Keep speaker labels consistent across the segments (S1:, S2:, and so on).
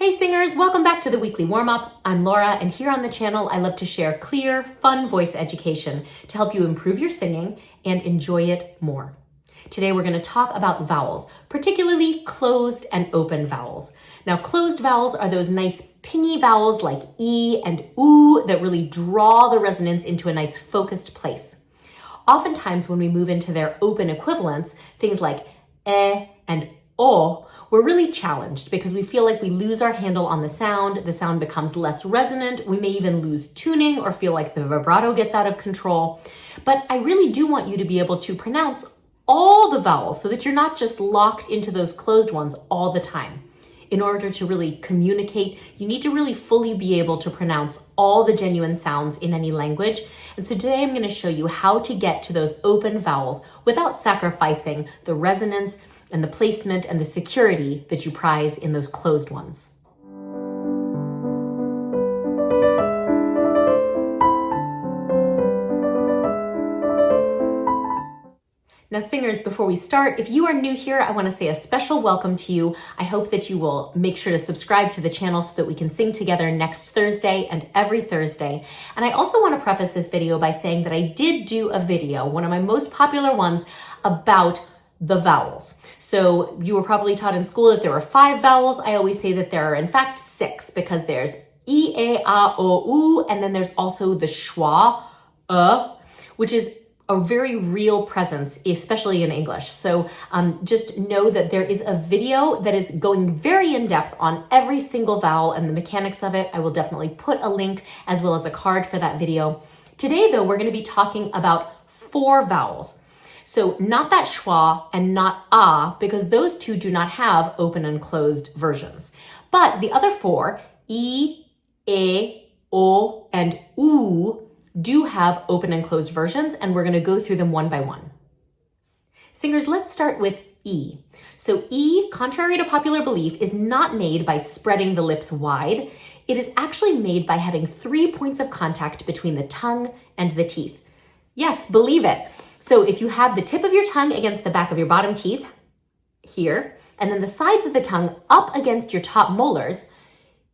S1: Hey singers, welcome back to the weekly warm-up. I'm Laura, and here on the channel, I love to share clear, fun voice education to help you improve your singing and enjoy it more. Today, we're going to talk about vowels, particularly closed and open vowels. Now, closed vowels are those nice pingy vowels like E and oo that really draw the resonance into a nice focused place. Oftentimes, when we move into their open equivalents, things like e and o, we're really challenged because we feel like we lose our handle on the sound becomes less resonant, we may even lose tuning or feel like the vibrato gets out of control. But I really do want you to be able to pronounce all the vowels so that you're not just locked into those closed ones all the time. In order to really communicate, you need to really fully be able to pronounce all the genuine sounds in any language. And so today I'm going to show you how to get to those open vowels without sacrificing the resonance and the placement and the security that you prize in those closed ones. Now singers, before we start, if you are new here, I want to say a special welcome to you. I hope that you will make sure to subscribe to the channel so that we can sing together next Thursday and every Thursday. And I also want to preface this video by saying that I did do a video, one of my most popular ones, about the vowels. So you were probably taught in school that there were 5 vowels. I always say that there are in fact 6 because there's E, A, A, O, U, and then there's also the schwa, which is a very real presence, especially in English. So just know that there is a video that is going very in depth on every single vowel and the mechanics of it. I will definitely put a link as well as a card for that video. Today though, we're going to be talking about 4 vowels. So not that schwa and not ah, because those two do not have open and closed versions. But the other 4, E, E, O, and U, do have open and closed versions, and we're going to go through them one by one. Singers, let's start with E. So E, contrary to popular belief, is not made by spreading the lips wide. It is actually made by having 3 points of contact between the tongue and the teeth. Yes, believe it. So if you have the tip of your tongue against the back of your bottom teeth, here, and then the sides of the tongue up against your top molars,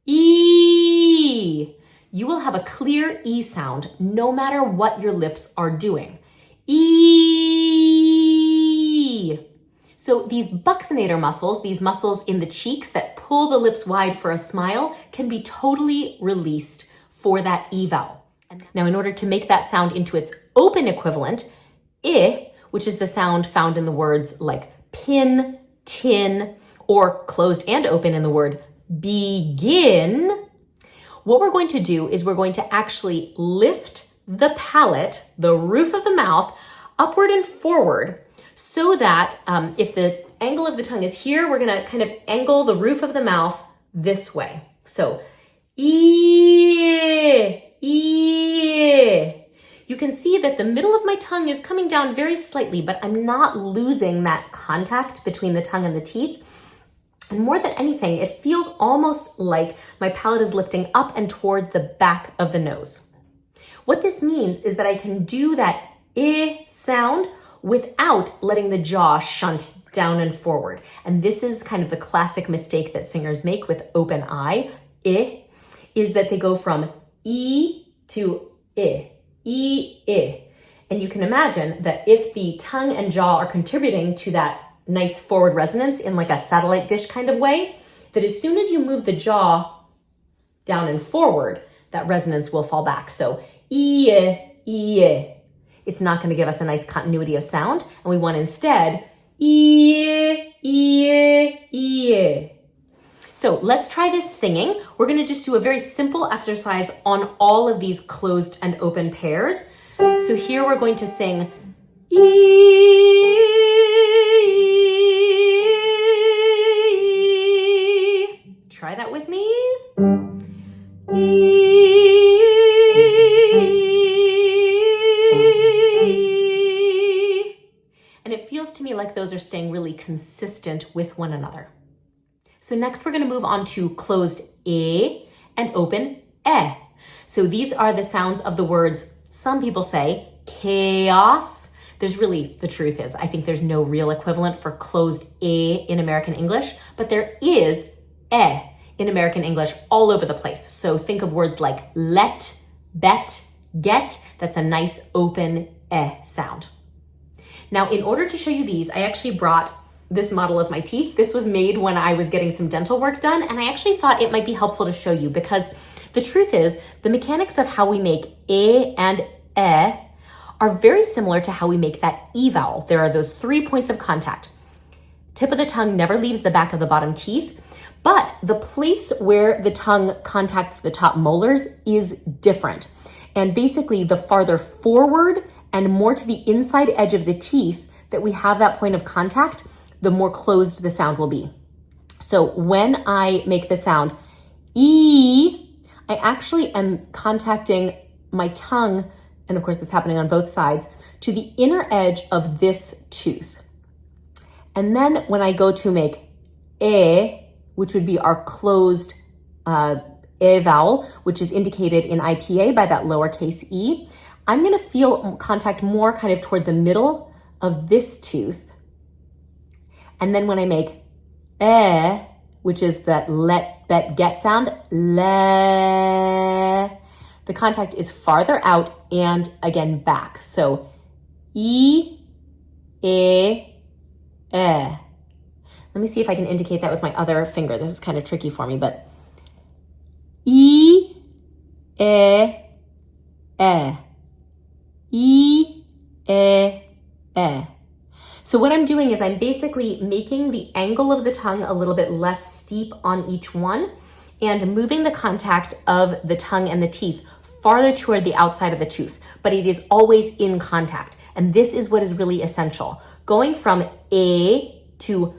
S1: E, you will have a clear E sound no matter what your lips are doing. E. So these buccinator muscles, these muscles in the cheeks that pull the lips wide for a smile, can be totally released for that E vowel. Now, in order to make that sound into its open equivalent, I, which is the sound found in the words like pin, tin, or closed and open in the word begin, what we're going to do is we're going to actually lift the palate, the roof of the mouth, upward and forward so that if the angle of the tongue is here, we're going to kind of angle the roof of the mouth this way. So, E. You can see that the middle of my tongue is coming down very slightly, but I'm not losing that contact between the tongue and the teeth. And more than anything, it feels almost like my palate is lifting up and toward the back of the nose. What this means is that I can do that I sound without letting the jaw shunt down and forward. And this is kind of the classic mistake that singers make with open I, is that they go from E to I. E. And you can imagine that if the tongue and jaw are contributing to that nice forward resonance in like a satellite dish kind of way, that as soon as you move the jaw down and forward, that resonance will fall back. So E. It's not going to give us a nice continuity of sound, and we want instead E. So let's try this singing. We're going to just do a very simple exercise on all of these closed and open pairs. So here we're going to sing E. Try that with me. E. And it feels to me like those are staying really consistent with one another. So next we're going to move on to closed E and open E. So these are the sounds of the words, some people say chaos. There's really, the truth is, I think there's no real equivalent for closed E in American English, but there is E in American English all over the place. So think of words like let, bet, get. That's a nice open sound. Now, in order to show you these, I actually brought this model of my teeth. This was made when I was getting some dental work done, and I actually thought it might be helpful to show you because the truth is the mechanics of how we make and are very similar to how we make that E vowel. There are those 3 points of contact. Tip of the tongue never leaves the back of the bottom teeth, but the place where the tongue contacts the top molars is different. And basically, the farther forward and more to the inside edge of the teeth that we have that point of contact, the more closed the sound will be. So when I make the sound E, I actually am contacting my tongue, and of course it's happening on both sides, to the inner edge of this tooth. And then when I go to make which would be our closed vowel, which is indicated in IPA by that lowercase e, I'm gonna feel contact more kind of toward the middle of this tooth. And then when I make which is that let, bet, get sound, le, the contact is farther out and again back. So e, Let me see if I can indicate that with my other finger. This is kind of tricky for me, but E, E, E, E. So what I'm doing is I'm basically making the angle of the tongue a little bit less steep on each one and moving the contact of the tongue and the teeth farther toward the outside of the tooth, but it is always in contact. And this is what is really essential. Going from A to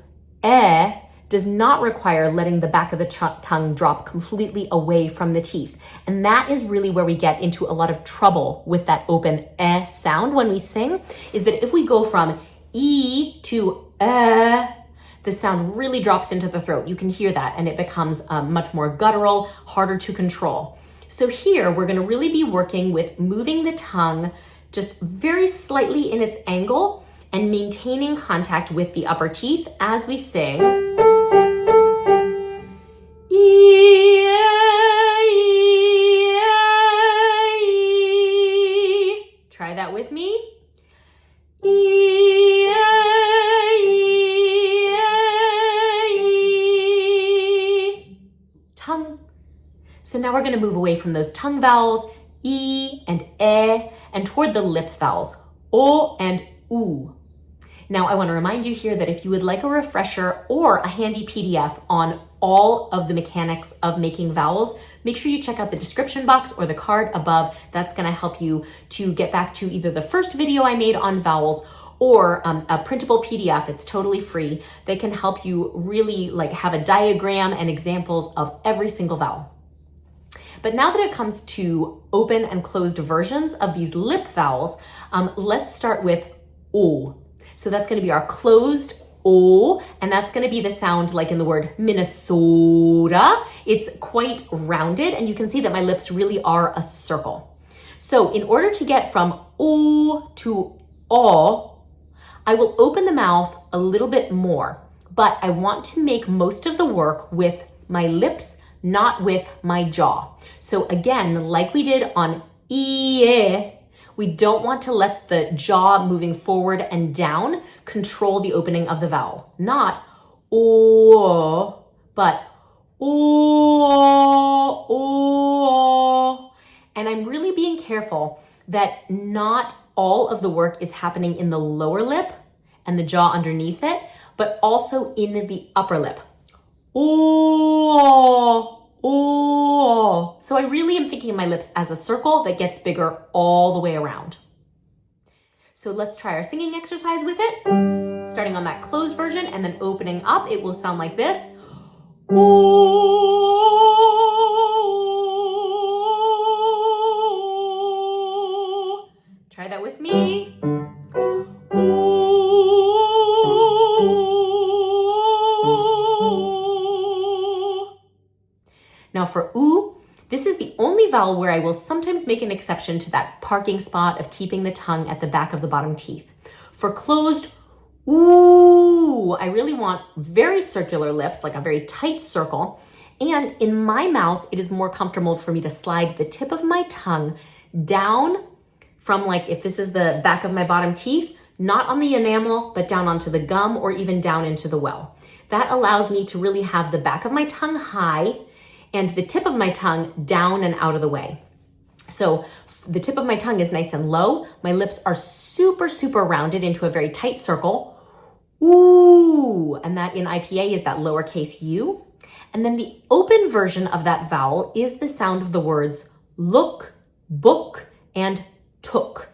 S1: does not require letting the back of the tongue drop completely away from the teeth. And that is really where we get into a lot of trouble with that open sound when we sing, is that if we go from E to the sound really drops into the throat. You can hear that, and it becomes much more guttural, harder to control. So here, we're gonna really be working with moving the tongue just very slightly in its angle and maintaining contact with the upper teeth as we sing. Try that with me. Tongue. So now we're going to move away from those tongue vowels, E and E, and toward the lip vowels, O and U. Now I want to remind you here that if you would like a refresher or a handy PDF on all of the mechanics of making vowels, make sure you check out the description box or the card above. That's going to help you to get back to either the first video I made on vowels or a printable PDF. It's totally free. They can help you really have a diagram and examples of every single vowel. But now that it comes to open and closed versions of these lip vowels, let's start with O. So that's going to be our closed O, and that's going to be the sound like in the word Minnesota. It's quite rounded, and you can see that my lips really are a circle. So in order to get from O to O, I will open the mouth a little bit more, but I want to make most of the work with my lips, not with my jaw. So again, like we did on E, we don't want to let the jaw moving forward and down control the opening of the vowel. Not O, but O, O. And I'm really being careful that not all of the work is happening in the lower lip and the jaw underneath it, but also in the upper lip. Oh, oh. So I really am thinking of my lips as a circle that gets bigger all the way around. So let's try our singing exercise with it. Starting on that closed version and then opening up, it will sound like this. Oh. Try that with me. Now for oo, this is the only vowel where I will sometimes make an exception to that parking spot of keeping the tongue at the back of the bottom teeth. For closed ooh, I really want very circular lips, like a very tight circle, And in my mouth, it is more comfortable for me to slide the tip of my tongue down from, like, if this is the back of my bottom teeth, not on the enamel, but down onto the gum or even down into the well. That allows me to really have the back of my tongue high and the tip of my tongue down and out of the way. So the tip of my tongue is nice and low. My lips are super, super rounded into a very tight circle. Ooh, and that in IPA is that lowercase u. And then the open version of that vowel is the sound of the words look, book, and took.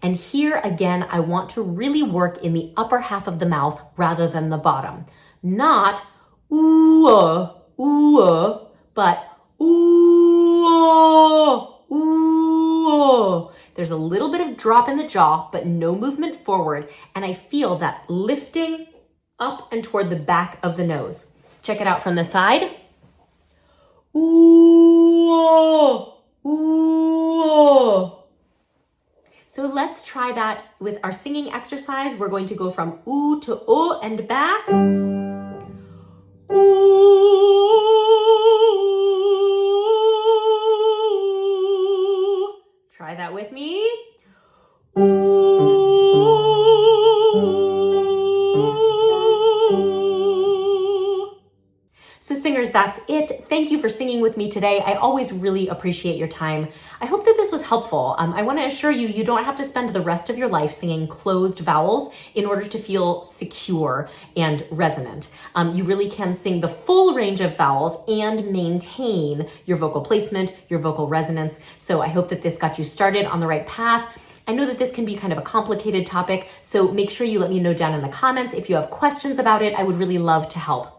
S1: And here again, I want to really work in the upper half of the mouth rather than the bottom. Not ooh, but ooh, ooh. There's a little bit of drop in the jaw, but no movement forward. And I feel that lifting up and toward the back of the nose. Check it out from the side. Ooh, ooh. So let's try that with our singing exercise. We're going to go from ooh to oh and back. Ooh. Try that with me. Ooh. So singers, that's it. Thank you for singing with me today. I always really appreciate your time. I hope that this was helpful. I want to assure you, you don't have to spend the rest of your life singing closed vowels in order to feel secure and resonant. You really can sing the full range of vowels and maintain your vocal placement, your vocal resonance. So I hope that this got you started on the right path. I know that this can be kind of a complicated topic, so make sure you let me know down in the comments if you have questions about it. I would really love to help.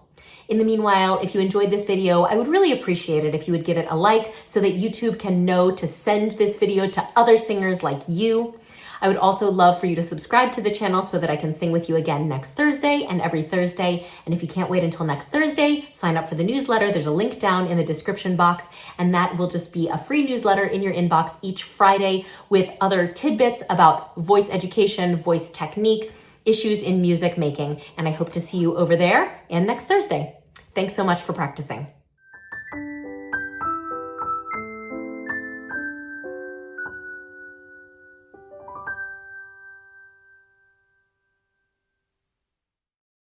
S1: In the meanwhile, if you enjoyed this video, I would really appreciate it if you would give it a like so that YouTube can know to send this video to other singers like you. I would also love for you to subscribe to the channel so that I can sing with you again next Thursday and every Thursday. And if you can't wait until next Thursday, sign up for the newsletter. There's a link down in the description box, and that will just be a free newsletter in your inbox each Friday with other tidbits about voice education, voice technique, issues in music making. And I hope to see you over there and next Thursday. Thanks so much for practicing.